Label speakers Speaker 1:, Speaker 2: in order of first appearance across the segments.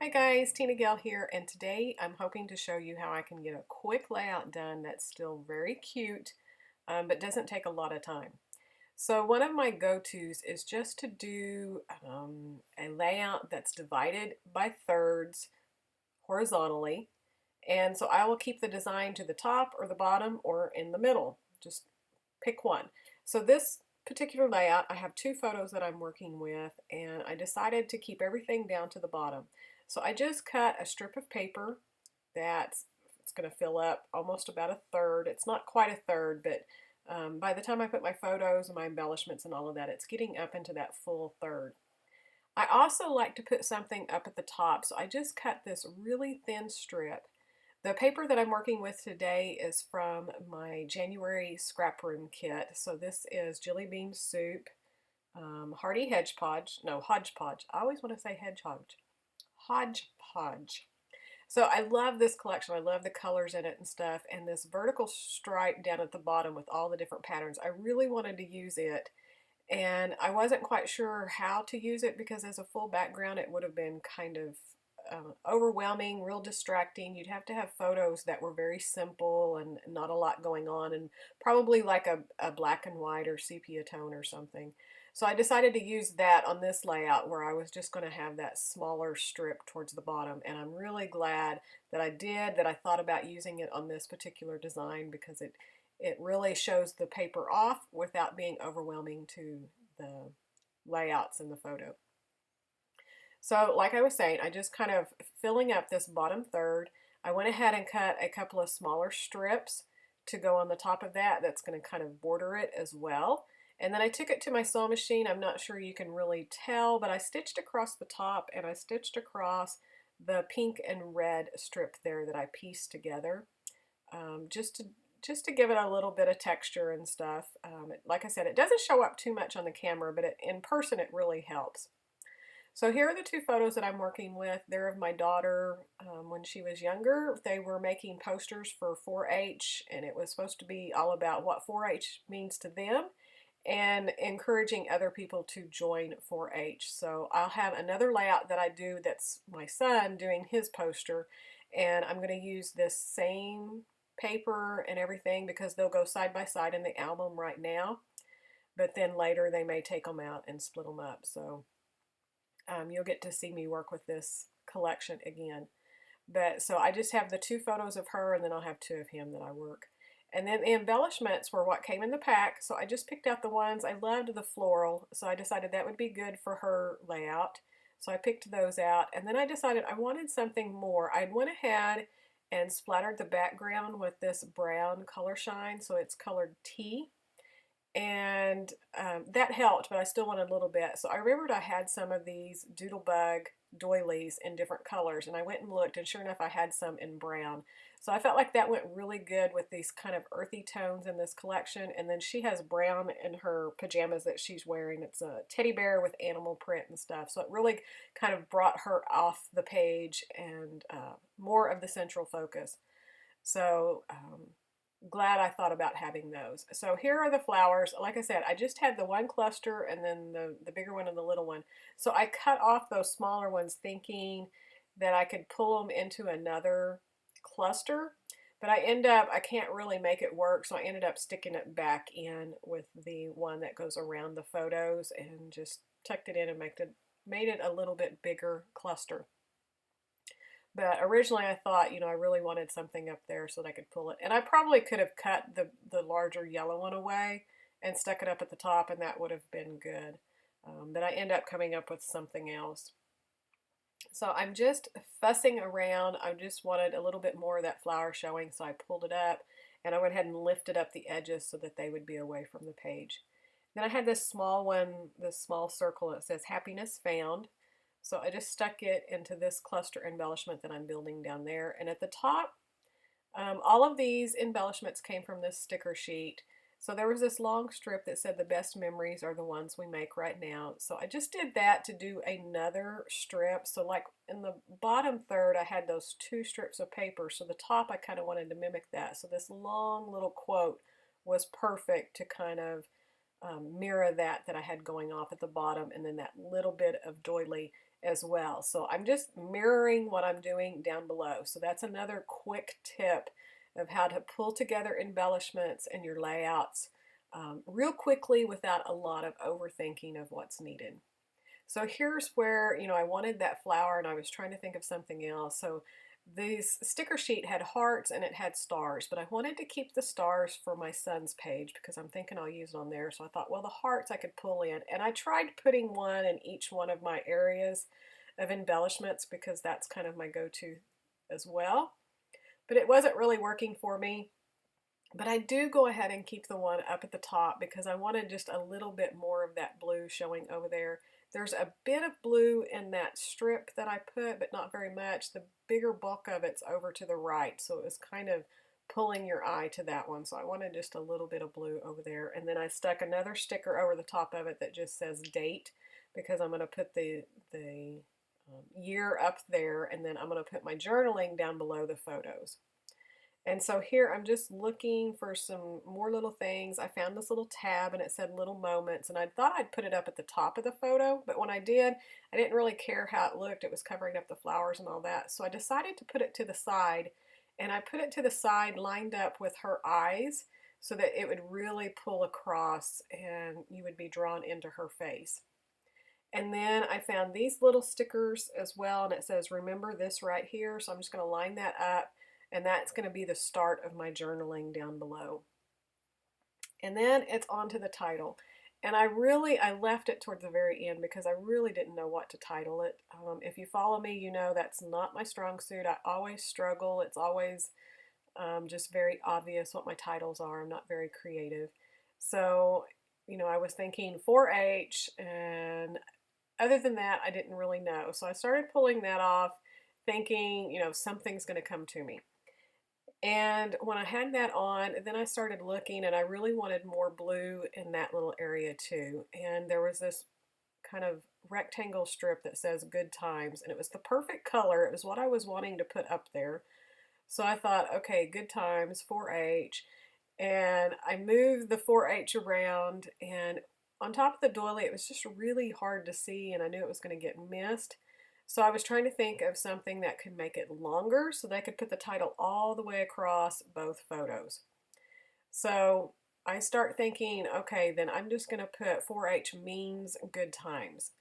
Speaker 1: Hi guys, TinaGale here, and today I'm hoping to show you how I can get a quick layout done that's still very cute, but doesn't take a lot of time. So one of my go-tos is just to do a layout that's divided by thirds horizontally, and so I will keep the design to the top or the bottom or in the middle. Just pick one. So this particular layout, I have two photos that I'm working with, and I decided to keep everything down to the bottom. So I just cut a strip of paper that's it's going to fill up almost about a third. It's not quite a third, but by the time I put my photos and my embellishments and all of that, it's getting up into that full third. I also like to put something up at the top, so I just cut this really thin strip. The paper that I'm working with today is from my January ScrapRoom kit. So this is Jelly Bean Soup, Hearty Hedgepodge, no, Hodgepodge. I always want to say hedgehog. Hodgepodge. So I love this collection. I love the colors in it and stuff. And this vertical stripe down at the bottom with all the different patterns. I really wanted to use it. And I wasn't quite sure how to use it because as a full background, it would have been kind of overwhelming, real distracting. You'd have to have photos that were very simple and not a lot going on, and probably like a black and white or sepia tone or something. So I decided to use that on this layout where I was just going to have that smaller strip towards the bottom, and I'm really glad that I did, that I thought about using it on this particular design because it really shows the paper off without being overwhelming to the layouts in the photo. So like I was saying, I just kind of filling up this bottom third. I went ahead and cut a couple of smaller strips to go on the top of that. That's going to kind of border it as well. And then I took it to my sewing machine. I'm not sure you can really tell, but I stitched across the top and I stitched across the pink and red strip there that I pieced together just to give it a little bit of texture and stuff. Like I said, it doesn't show up too much on the camera, but in person it really helps. So here are the two photos that I'm working with. They're of my daughter when she was younger. They were making posters for 4-H, and it was supposed to be all about what 4-H means to them and encouraging other people to join 4-H. So I'll have another layout that I do that's my son doing his poster, and I'm going to use this same paper and everything because they'll go side by side in the album right now, but then later they may take them out and split them up. So you'll get to see me work with this collection again. But so I just have the two photos of her, and then I'll have two of him that I work. And then the embellishments were what came in the pack, so I just picked out the ones. I loved the floral, so I decided that would be good for her layout. So I picked those out, and then I decided I wanted something more. I went ahead and splattered the background with this brown color shine, so it's colored tea. And that helped, but I still wanted a little bit. So I remembered I had some of these doodlebug doilies in different colors, and I went and looked, and sure enough I had some in brown. So I felt like that went really good with these kind of earthy tones in this collection. And then she has brown in her pajamas that she's wearing. It's a teddy bear with animal print and stuff, so it really kind of brought her off the page and more of the central focus. So glad I thought about having those. So here are the flowers. Like I said, I just had the one cluster and then the bigger one and the little one. So I cut off those smaller ones thinking that I could pull them into another cluster, but I can't really make it work, so I ended up sticking it back in with the one that goes around the photos and just tucked it in and made it a little bit bigger cluster. But originally I thought, I really wanted something up there so that I could pull it. And I probably could have cut the larger yellow one away and stuck it up at the top, and that would have been good. But I end up coming up with something else. So I'm just fussing around. I just wanted a little bit more of that flower showing, so I pulled it up, and I went ahead and lifted up the edges so that they would be away from the page. Then I had this small one, this small circle that says Happiness Found. So I just stuck it into this cluster embellishment that I'm building down there. And at the top, all of these embellishments came from this sticker sheet. So there was this long strip that said the best memories are the ones we make right now. So I just did that to do another strip. So like in the bottom third, I had those two strips of paper. So the top, I kind of wanted to mimic that. So this long little quote was perfect to kind of mirror that I had going off at the bottom, and then that little bit of doily as well. So I'm just mirroring what I'm doing down below. So that's another quick tip of how to pull together embellishments and your layouts real quickly without a lot of overthinking of what's needed. So here's where, I wanted that flower and I was trying to think of something else. So this sticker sheet had hearts and it had stars, but I wanted to keep the stars for my son's page because I'm thinking I'll use it on there. So I thought, well, the hearts I could pull in. And I tried putting one in each one of my areas of embellishments because that's kind of my go-to as well. But it wasn't really working for me. But I do go ahead and keep the one up at the top because I wanted just a little bit more of that blue showing over there. There's a bit of blue in that strip that I put, but not very much. The bigger bulk of it's over to the right, so it was kind of pulling your eye to that one. So I wanted just a little bit of blue over there. And then I stuck another sticker over the top of it that just says date because I'm going to put the year up there, and then I'm going to put my journaling down below the photos. And so here I'm just looking for some more little things. I found this little tab and it said little moments, and I thought I'd put it up at the top of the photo, but when I did, I didn't really care how it looked. It was covering up the flowers and all that. So I decided to put it to the side, and I put it to the side lined up with her eyes so that it would really pull across and you would be drawn into her face. And then I found these little stickers as well, and it says remember this right here. So I'm just going to line that up. And that's going to be the start of my journaling down below. And then it's on to the title. And I left it towards the very end because I really didn't know what to title it. If you follow me, you know that's not my strong suit. I always struggle. It's always just very obvious what my titles are. I'm not very creative. So, I was thinking 4-H, and other than that, I didn't really know. So I started pulling that off, thinking, something's going to come to me. And when I had that on, then I started looking, and I really wanted more blue in that little area too. And there was this kind of rectangle strip that says good times, and it was the perfect color. It was what I was wanting to put up there. So I thought, okay, good times, 4-H. And I moved the 4-H around, and on top of the doily, it was just really hard to see, and I knew it was going to get missed. So I was trying to think of something that could make it longer so that I could put the title all the way across both photos. So I start thinking, okay, then I'm just going to put 4-H means good times.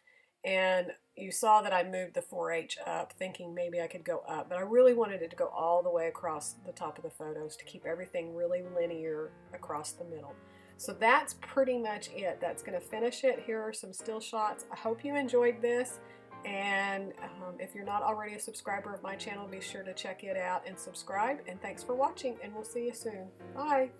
Speaker 1: And you saw that I moved the 4-H up, thinking maybe I could go up, but I really wanted it to go all the way across the top of the photos to keep everything really linear across the middle. So that's pretty much it. That's going to finish it. Here are some still shots. I hope you enjoyed this. And if you're not already a subscriber of my channel, be sure to check it out and subscribe. And thanks for watching, and we'll see you soon. Bye.